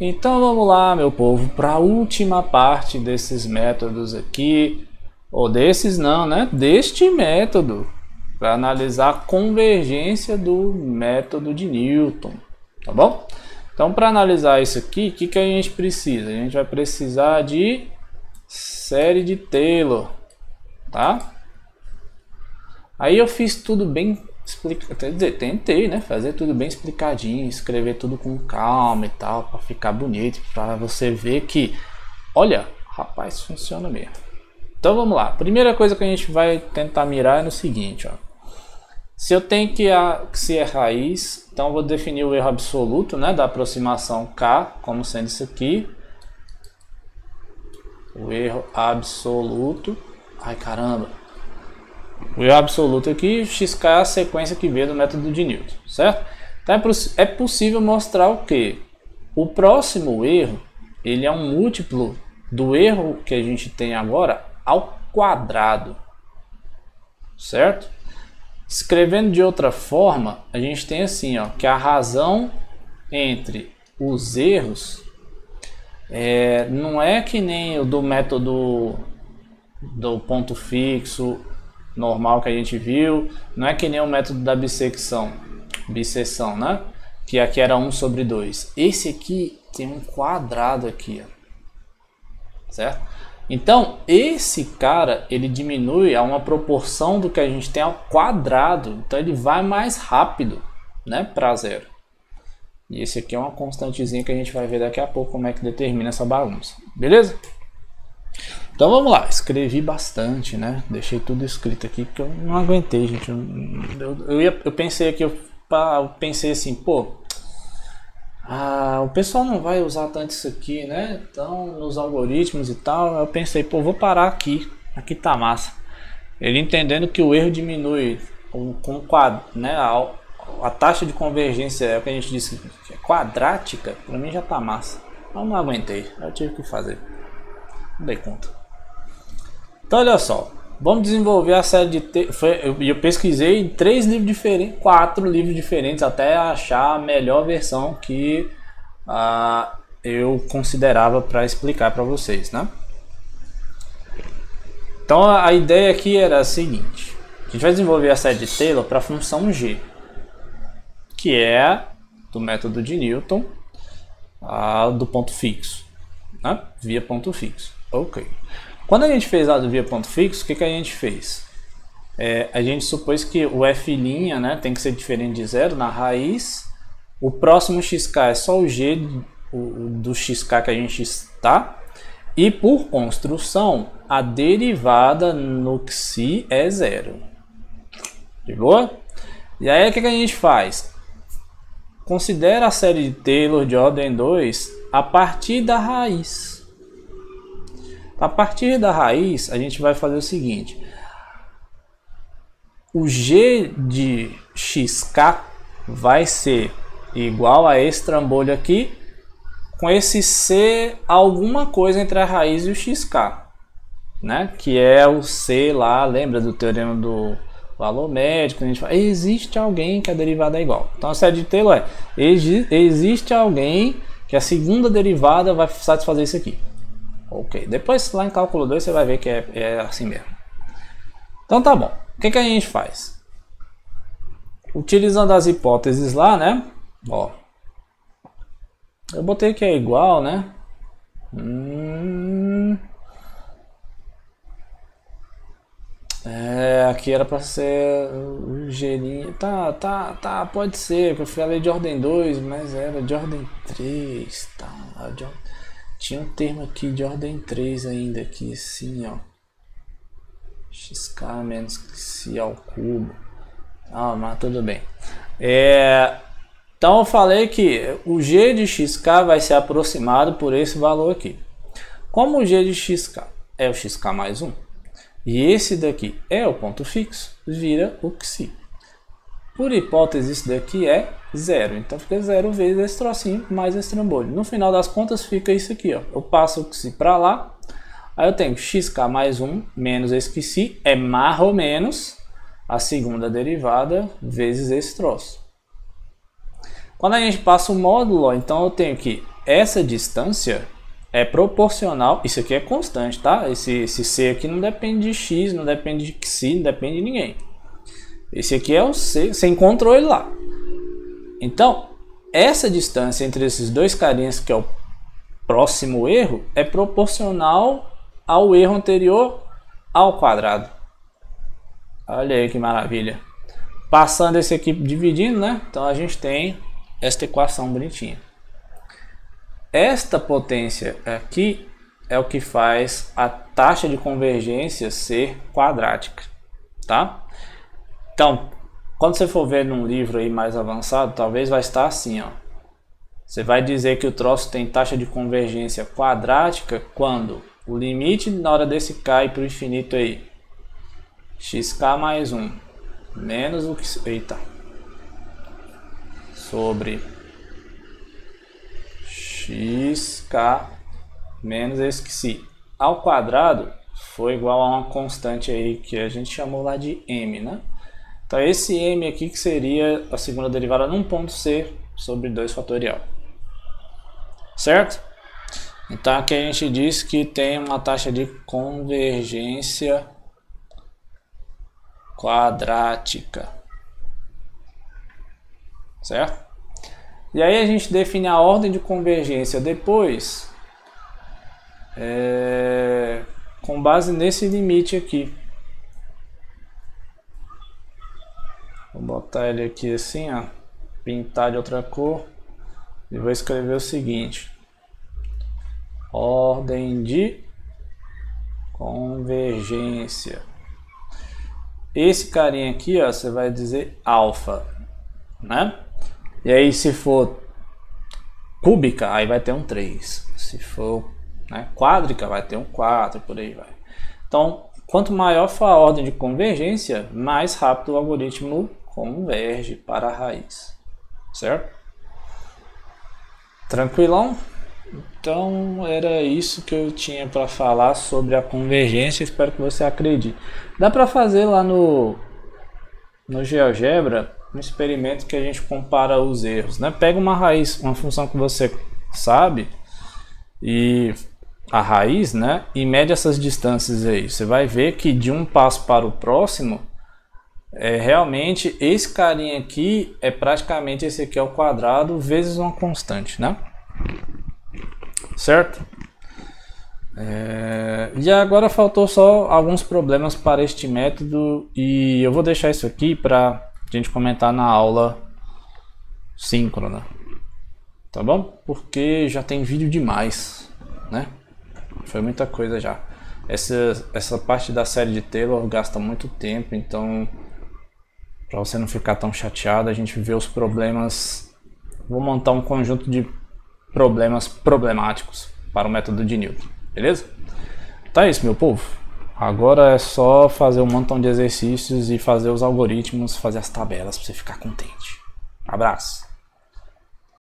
Então vamos lá, meu povo, para a última parte desses métodos aqui, ou desses não, né? Deste método, para analisar a convergência do método de Newton, tá bom? Então, para analisar isso aqui, o que a gente precisa? A gente vai precisar de série de Taylor, tá? Aí eu fiz tudo bem explicado, quer dizer, tentei, né, fazer tudo bem explicadinho, escrever tudo com calma e tal, para ficar bonito, para você ver que, olha, rapaz, funciona mesmo. Então vamos lá. Primeira coisa que a gente vai tentar mirar é no seguinte, ó. Se eu tenho que se é raiz, então eu vou definir o erro absoluto, né, da aproximação K, como sendo isso aqui. O erro absoluto. Ai, caramba. O erro absoluto aqui, xk é a sequência que veio do método de Newton, certo? Então é possível mostrar o que? O próximo erro, ele é um múltiplo do erro que a gente tem agora ao quadrado, certo? Escrevendo de outra forma, a gente tem assim, ó, que a razão entre os erros não é que nem o do método do ponto fixo normal que a gente viu, não é que nem o método da bisseção, né? Que aqui era 1/2. Esse aqui tem um quadrado aqui, ó. Certo? Então, esse cara, ele diminui a uma proporção do que a gente tem ao quadrado. Então, ele vai mais rápido, né, para zero. E esse aqui é uma constantezinha que a gente vai ver daqui a pouco como é que determina essa bagunça. Beleza? Então, vamos lá. Escrevi bastante, né? Deixei tudo escrito aqui porque eu não aguentei, gente. Eu pensei aqui, eu pensei assim, pô... o pessoal não vai usar tanto isso aqui, né? Então, nos algoritmos e tal, eu pensei, pô, vou parar aqui. Aqui tá massa. Ele entendendo que o erro diminui com quadro, né? A taxa de convergência é o que a gente disse que é quadrática, pra mim já tá massa. Eu não aguentei, eu tive que fazer. Não dei conta. Então, olha só. Vamos desenvolver a série de eu pesquisei em 3 livros diferentes, 4 livros diferentes até achar a melhor versão que eu considerava para explicar para vocês, né? Então a ideia aqui era a seguinte: a gente vai desenvolver a série de Taylor para a função g, que é do método de Newton, do ponto fixo, né? Via ponto fixo. Ok. Quando a gente fez a do via ponto fixo, o que a gente fez? A gente supôs que o f', né, tem que ser diferente de zero na raiz. O próximo xk é só o g do xk que a gente está. E por construção, a derivada no xi é zero. De boa? E aí o que a gente faz? Considera a série de Taylor de ordem 2 a partir da raiz. A partir da raiz, a gente vai fazer o seguinte: o g de xk vai ser igual a esse trambolho aqui, com esse c alguma coisa entre a raiz e o xk, né? Que é o c lá, lembra do teorema do valor médio, a gente fala, existe alguém que a derivada é igual. Então a série de Taylor existe alguém que a segunda derivada vai satisfazer isso aqui. Ok, depois lá em cálculo 2 você vai ver que é assim mesmo. Então tá bom, o que a gente faz? Utilizando as hipóteses lá, né? Ó, eu botei que é igual, né? Aqui era para ser o gelinho. Tá, pode ser, eu falei de ordem 2, mas era de ordem 3, tá? Tinha um termo aqui de ordem 3 ainda, aqui assim, ó. Xk menos xi ao cubo. Mas tudo bem. Então eu falei que o g de xk vai ser aproximado por esse valor aqui. Como o g de xk é o xk mais 1, e esse daqui é o ponto fixo, vira o xi. Por hipótese, isso daqui é 0. Então fica 0 vezes esse trocinho mais esse trambolho. No final das contas fica isso aqui, ó. Eu passo o xi para lá. Aí eu tenho xk mais 1 menos esse xi é mais ou menos a segunda derivada vezes esse troço. Quando a gente passa o módulo, ó, então eu tenho que essa distância é proporcional, isso aqui é constante, tá? Esse C aqui não depende de X, não depende de Xi, não depende de ninguém. Esse aqui é o C, você encontrou ele lá. Então, essa distância entre esses dois carinhas, que é o próximo erro, é proporcional ao erro anterior ao quadrado. Olha aí que maravilha. Passando esse aqui dividindo, né? Então a gente tem esta equação bonitinha. Esta potência aqui é o que faz a taxa de convergência ser quadrática, tá? Então, quando você for ver num livro aí mais avançado, talvez vai estar assim, ó. Você vai dizer que o troço tem taxa de convergência quadrática quando o limite na hora desse cai para o infinito aí, xk mais 1 menos o que... Eita. Sobre xk menos esse que se ao quadrado foi igual a uma constante aí que a gente chamou lá de m, né? Então esse m aqui que seria a segunda derivada num ponto c sobre 2 fatorial. Certo? Então aqui a gente diz que tem uma taxa de convergência quadrática. Certo? E aí a gente define a ordem de convergência depois, com base nesse limite aqui. Vou botar ele aqui assim, ó, pintar de outra cor e vou escrever o seguinte: ordem de convergência. Esse carinha aqui, ó, você vai dizer alfa, né? E aí se for cúbica, aí vai ter um 3. Se for, né, quádrica, vai ter um 4, por aí vai. Então, quanto maior for a ordem de convergência, mais rápido o algoritmo converge para a raiz. Certo? Tranquilão? Então era isso que eu tinha para falar sobre a convergência. Espero que você acredite. Dá para fazer lá no GeoGebra um experimento que a gente compara os erros, né? Pega uma raiz, uma função que você sabe, e a raiz, né? E mede essas distâncias aí. Você vai ver que de um passo para o próximo, realmente esse carinha aqui é praticamente esse aqui ao quadrado vezes uma constante, né? Certo? E agora faltou só alguns problemas para este método e eu vou deixar isso aqui para a gente comentar na aula síncrona, tá bom? Porque já tem vídeo demais, né? Foi muita coisa já. Essa parte da série de Taylor gasta muito tempo, então para você não ficar tão chateado, a gente vê os problemas. Vou montar um conjunto de problemas problemáticos para o método de Newton, beleza? Tá isso, meu povo. Agora é só fazer um montão de exercícios e fazer os algoritmos, fazer as tabelas para você ficar contente. Abraço!